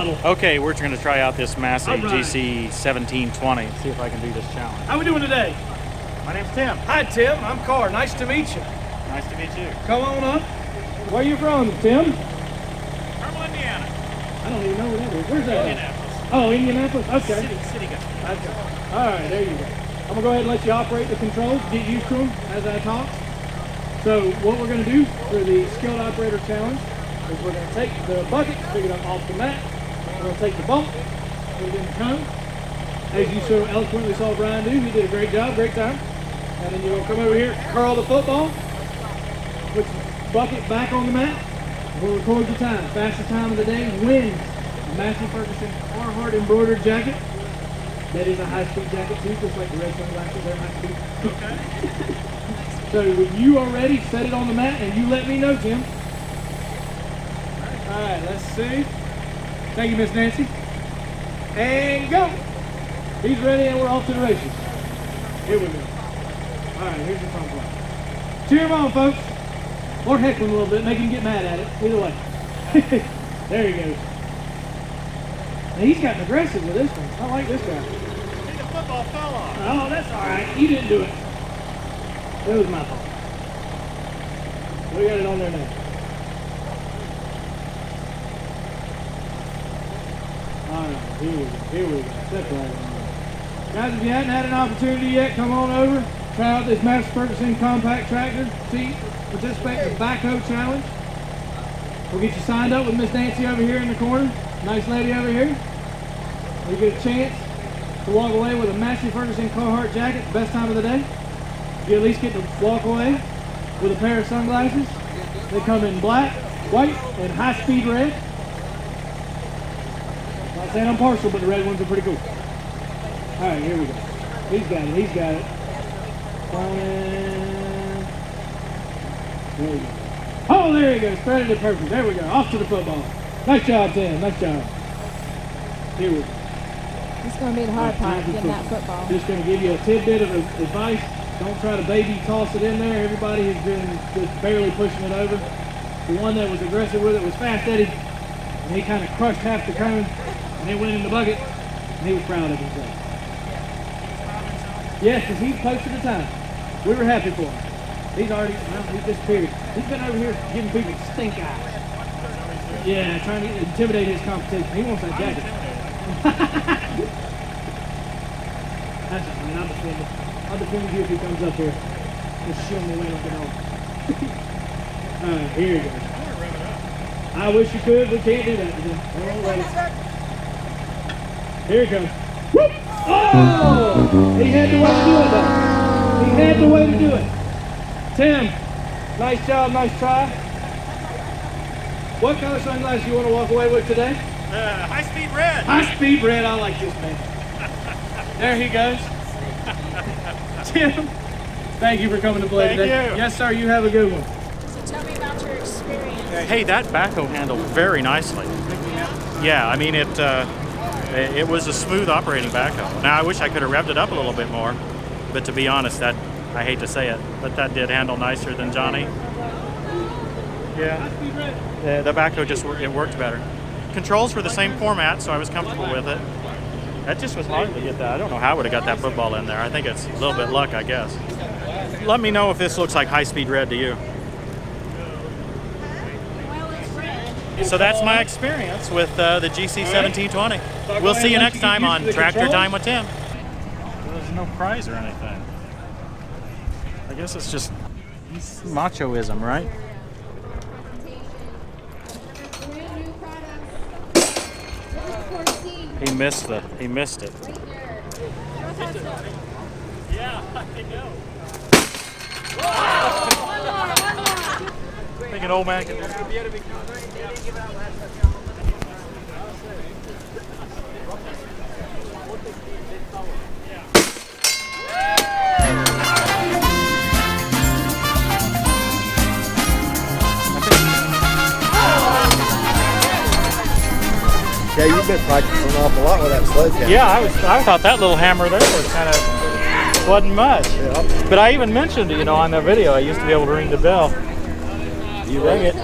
model. Okay, we're going to try out this Massey All right. GC1720 and see if I can do this challenge. How we doing today? My name's Tim. Hi, Tim. I'm Carr. Nice to meet you. Nice to meet you. Come on up. Where you from, Tim? Carmel, Indiana. I don't even know where that is. Where's that? Indianapolis. Oh, Indianapolis? Okay. City guy. Okay. All right, there you go. I'm going to go ahead and let you operate the controls, get used to them as I talk. So what we're going to do for the skilled operator challenge is we're going to take the bucket, pick it up off the mat. We're going to take the bump, put it in the cone. As you so eloquently saw Brian do, he did a great job, great time. And then you're going to come over here, curl the football, put the bucket back on the mat. We'll record your time. Fastest time of the day wins the Massey Ferguson Carhartt embroidered jacket. That is a high-speed jacket too, just like the red sunglasses, they're high-speed. Okay. So when you are ready, set it on the mat and you let me know, Tim. All right, let's see. Thank you, Miss Nancy. And go. He's ready and we're off to the races. Here we go. All right, here's the front play. Cheer him on, folks. Or heckle him a little bit, make him get mad at it. Either way. There he goes. Now he's gotten aggressive with this one. I like this guy. The football fell off. Oh, that's all right. You didn't do it. It was my fault. We got it on there now. All right, here we go. Here we go. That's right. Guys, if you hadn't had an opportunity yet, come on over. Try out this Massey Ferguson compact tractor. See, participate in the Backhoe challenge. We'll get you signed up with Miss Nancy over here in the corner. Nice lady over here. You get a chance to walk away with a Massey Ferguson Carhartt jacket, best time of the day. You at least get to walk away with a pair of sunglasses. They come in black, white, and high-speed red. Not saying I'm partial, but the red ones are pretty cool. All right, here we go. He's got it. He's got it. There we go. Oh, there he goes. Threaded it perfect. There we go. Off to the football. Nice job, Tim. Nice job. Here we go. It's going to be the hard part, getting that football. Just going to give you a tidbit of advice. Don't try to baby toss it in there. Everybody has been just barely pushing it over. The one that was aggressive with it was Fast Eddie. And he kind of crushed half the cone. And it went in the bucket. And he was proud of himself. Yes, because he posted the time. We were happy for him. He's already, well, he's disappeared. He's been over here giving people stink eyes. Yeah, trying to intimidate his competition. He wants that jacket. That's all right, I'll defend him. I'll defend you if he comes up here. Just show him the way up and all. Alright, here he goes. I wish you could, we can't do that today. Here it comes. Whoop! Oh! He had the way to do it though. He had the way to do it. Tim, nice job, nice try. What color sunglasses you want to walk away with today? High-speed red. High-speed red, I like this man. There he goes. Tim, thank you for coming to play today. Thank you. Yes, sir, you have a good one. So tell me about your experience. Hey, that backhoe handled very nicely. Yeah, I mean, it was a smooth operating backhoe. Now, I wish I could have revved it up a little bit more, but to be honest, I hate to say it, but that did handle nicer than Johnny. Yeah, the backhoe it worked better. Controls were the same format, so I was comfortable with it. That just was hard to get that. I don't know how I would have got that football in there. I think it's a little bit luck, I guess. Let me know if this looks like high-speed red to you. Well, it's red. So that's my experience with the GC1720. We'll see you next time on Tractor Time with Tim. There's no prize or anything. I guess it's just machoism, right? He missed it. Yeah, I know. I think an old man can do it. Yeah, you've been practicing an awful lot with that sled cam. Yeah, I thought that little hammer there was kind of wasn't much. Yeah. But I even mentioned, on the video, I used to be able to ring the bell. You ring it.